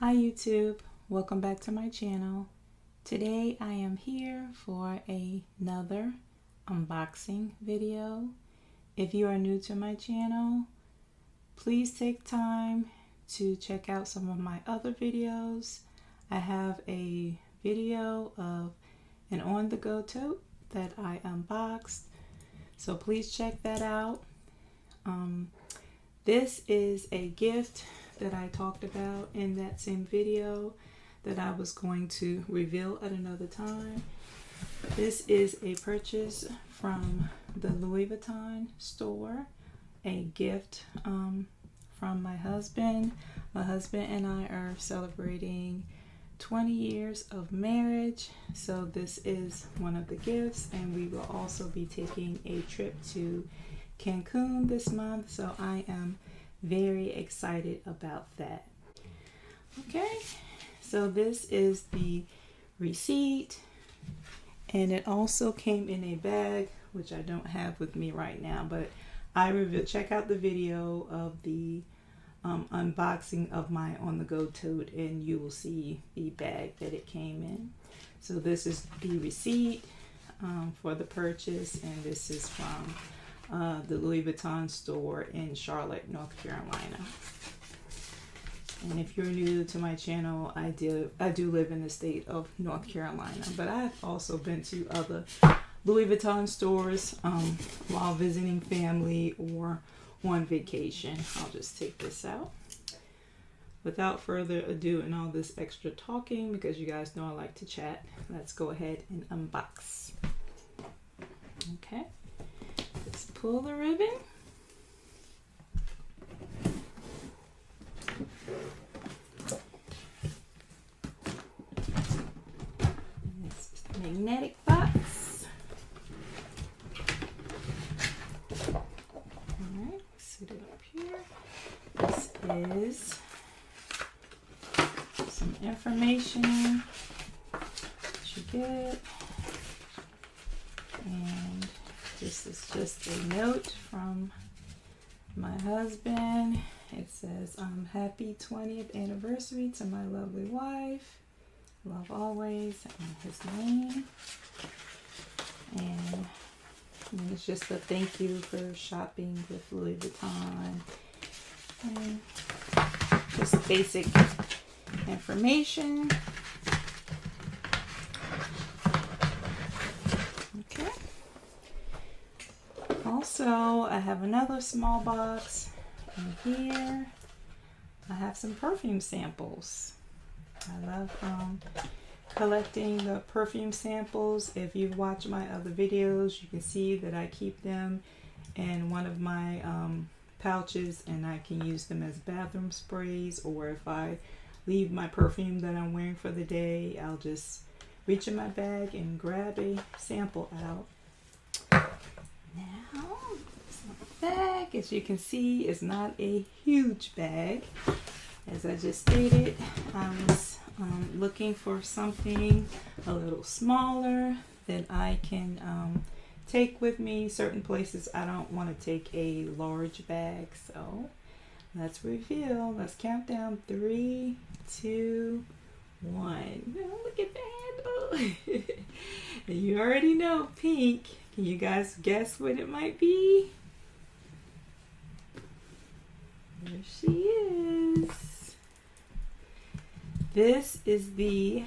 Hi YouTube, welcome back to my channel. Today I am here for another unboxing video. If you are new to my channel, please take time to check out some of my other videos. I have a video of an on-the-go tote that I unboxed, so please check that out. This is a gift that I talked about in that same video that I was going to reveal at another time. This is a purchase from the Louis Vuitton store, a gift from my husband. My husband and I are celebrating 20 years of marriage, so this is one of the gifts, and we will also be taking a trip to Cancun this month, so I am very excited about that. Okay, so this is the receipt, and it also came in a bag, which I don't have with me right now, but I will check out the video of the unboxing of my on-the-go tote and you will see the bag that it came in. So this is the receipt for the purchase, and this is from the Louis Vuitton store in Charlotte, North Carolina. And if you're new to my channel, I do live in the state of North Carolina, but I've also been to other Louis Vuitton stores while visiting family or on vacation. I'll just take this out. Without further ado and all this extra talking, because you guys know I like to chat, let's go ahead and unbox. Okay. Let's pull the ribbon. This is the magnetic box. Alright, set it up here. This is some information that you get. And this is just a note from my husband. It says, happy 20th anniversary to my lovely wife. Love always, and his name. And it's just a thank you for shopping with Louis Vuitton. And just basic information. Okay. Also, I have another small box, and here I have some perfume samples. I love collecting the perfume samples. If you watch my other videos, you can see that I keep them in one of my pouches, and I can use them as bathroom sprays, or if I leave my perfume that I'm wearing for the day, I'll just reach in my bag and grab a sample out. Now, this bag, as you can see, is not a huge bag. As I just stated, I was looking for something a little smaller that I can take with me. Certain places I don't want to take a large bag, so let's reveal. Let's count down. 3, 2, 1. Oh, look at that. Oh. You already know, pink. Can you guys guess what it might be? There she is. This is the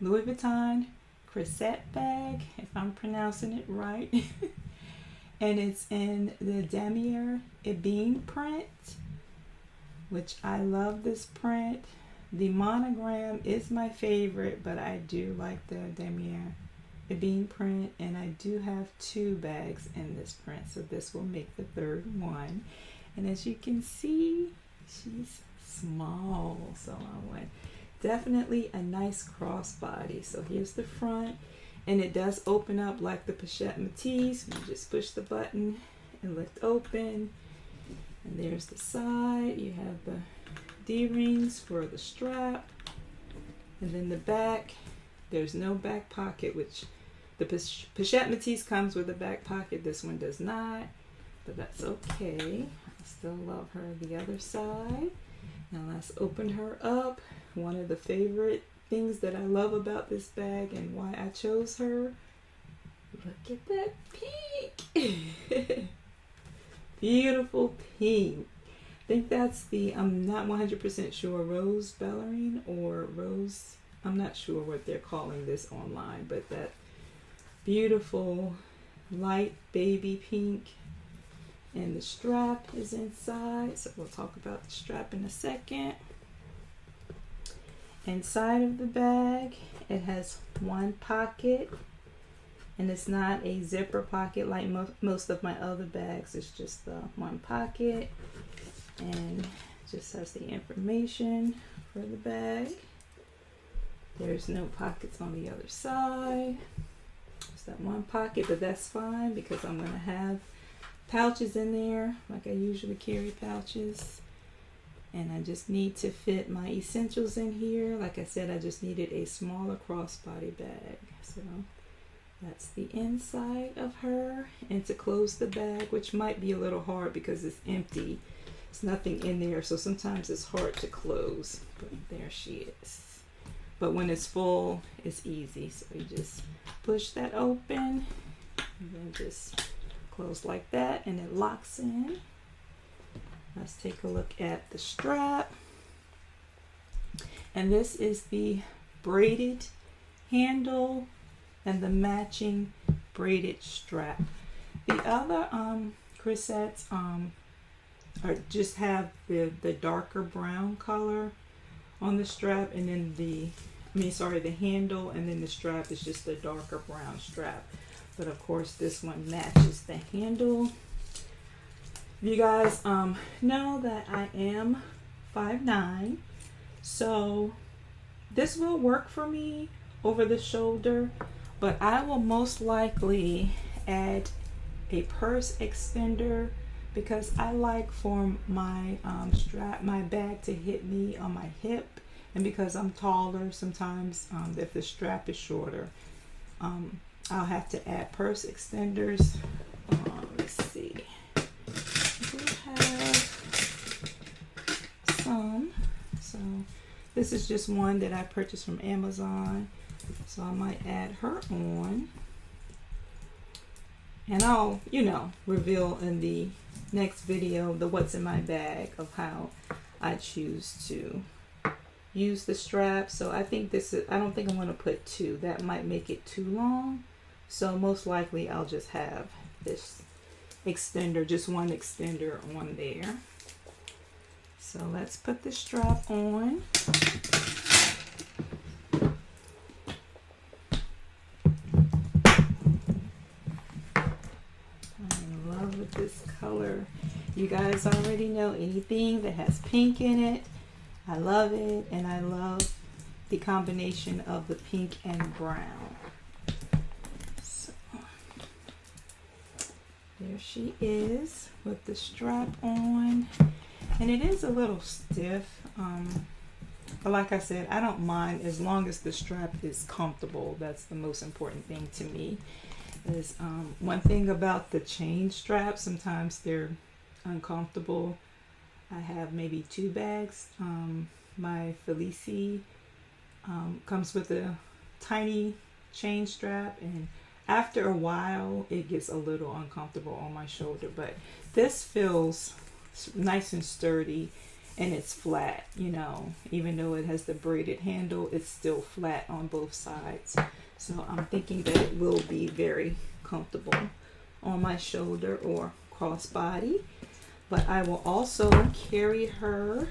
Louis Vuitton Crescent bag, if I'm pronouncing it right. And it's in the damier ebene print, which I love this print. The monogram is my favorite, but I do like the damier ebene print, and I do have 2 bags in this print, so this will make the 3rd one. And as you can see, she's small, so I want definitely a nice crossbody. So here's the front, and it does open up like the pochette Matisse. You just push the button and lift open, and there's the side. You have the D-rings for the strap, and then the back, there's no back pocket, which the pochette Matisse comes with a back pocket. This one does not, but that's okay. I still love her. The other side, Now let's open her up. One of the favorite things that I love about this bag and why I chose her. Look at that pink. Beautiful pink. I think that's the, I'm not 100% sure, rose ballerine or rose, I'm not sure what they're calling this online, but that beautiful light baby pink. And the strap is inside, so we'll talk about the strap in a second. Inside of the bag, it has one pocket, and it's not a zipper pocket like most of my other bags. It's just the one pocket, and just has the information for the bag. There's no pockets on the other side. It's that one pocket, but that's fine because I'm going to have pouches in there like I usually carry pouches, and I just need to fit my essentials in here. Like I said, I just needed a smaller crossbody bag, so that's the inside of her. And to close the bag, which might be a little hard because it's empty, there's nothing in there, so sometimes it's hard to close, but there she is. But when it's full, it's easy, so you just push that open and then just close like that, and it locks in. Let's take a look at the strap. And this is the braided handle and the matching braided strap. The other Chrisettes are just have the darker brown color on the strap, and then the handle, and then the strap is just a darker brown strap. But of course this one matches the handle. You guys know that I am 5'9", so this will work for me over the shoulder, but I will most likely add a purse extender because I like for my my bag to hit me on my hip, and because I'm taller, sometimes if the strap is shorter, I'll have to add purse extenders. Let's see. I do have some. So this is just one that I purchased from Amazon. So I might add her on. And I'll, reveal in the next video the what's in my bag of how I choose to use the strap. So I think I don't think I'm going to put two. That might make it too long. So most likely I'll just have this extender, just one extender on there. So let's put the strap on. I'm in love with this color. You guys already know anything that has pink in it, I love it, and I love the combination of the pink and brown. There she is with the strap on, and it is a little stiff, but like I said, I don't mind as long as the strap is comfortable. That's the most important thing to me. Is one thing about the chain straps, sometimes they're uncomfortable. I have maybe two bags. My Felici comes with a tiny chain strap, and after a while it gets a little uncomfortable on my shoulder, but this feels nice and sturdy, and it's flat, even though it has the braided handle, it's still flat on both sides. So I'm thinking that it will be very comfortable on my shoulder or crossbody. But I will also carry her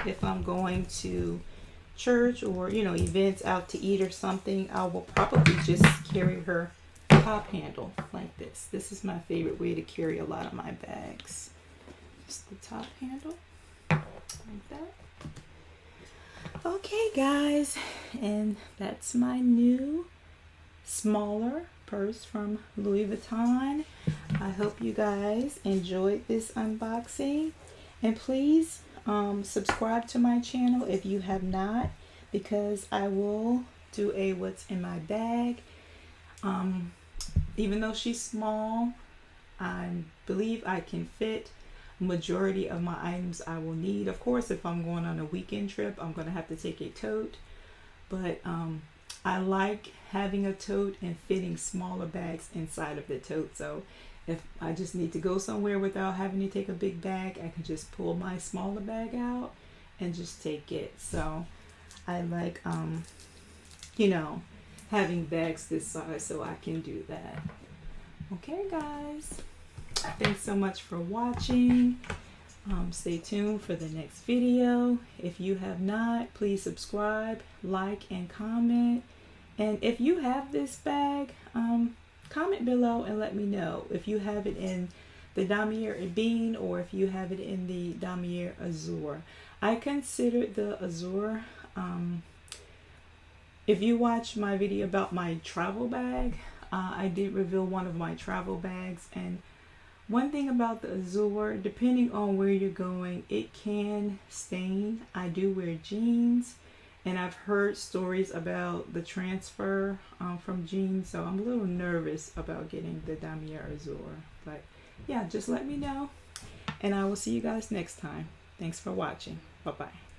if I'm going to church or events, out to eat or something. I will probably just carry her top handle like this. This is my favorite way to carry a lot of my bags. Just the top handle like that. Okay guys, and that's my new smaller purse from Louis Vuitton. I hope you guys enjoyed this unboxing, and please subscribe to my channel if you have not, because I will do a what's in my bag. Even though she's small, I believe I can fit majority of my items I will need. Of course, if I'm going on a weekend trip, I'm going to have to take a tote. But I like having a tote and fitting smaller bags inside of the tote. So if I just need to go somewhere without having to take a big bag, I can just pull my smaller bag out and just take it. So I like, you know, having bags this size, so I can do that. Okay, guys. Thanks so much for watching. Stay tuned for the next video. If you have not, please subscribe, like, and comment. And if you have this bag, comment below and let me know if you have it in the Damier Ebene or if you have it in the Damier Azur. I consider the Azur, if you watch my video about my travel bag, I did reveal one of my travel bags, and one thing about the Azur, depending on where you're going, it can stain. I do wear jeans, and I've heard stories about the transfer from jeans, so I'm a little nervous about getting the Damier Azur. But yeah, just let me know, and I will see you guys next time. Thanks for watching. Bye-bye.